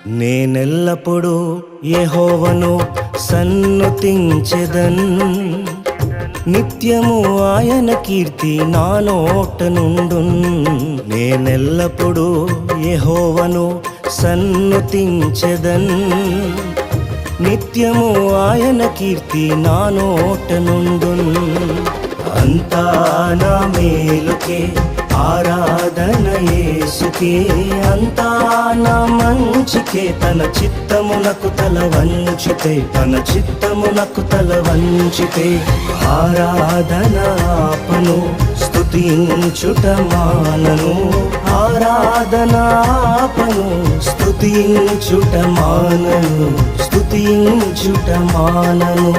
నేనెల్లప్పుడూ యెహోవాను సన్నుతించెదన్, నిత్యము ఆయన కీర్తి నా నోట నుండున్. నేనెల్లప్పుడూ యెహోవాను సన్నుతించెదన్, నిత్యము ఆయన కీర్తి నా నోట నుండున్. అంతా నా మేలుకే ఆరాధన యేసుకే, అంతా నా మంచికే. తన చిత్తమునకు తల వంచితే, తన చిత్తమునకు తల వంచితే ఆరాధన ఆపను, స్తుతించుట మానను. ఆరాధన ఆపను, స్తుతించుట మానను, స్తుతించుట మానను.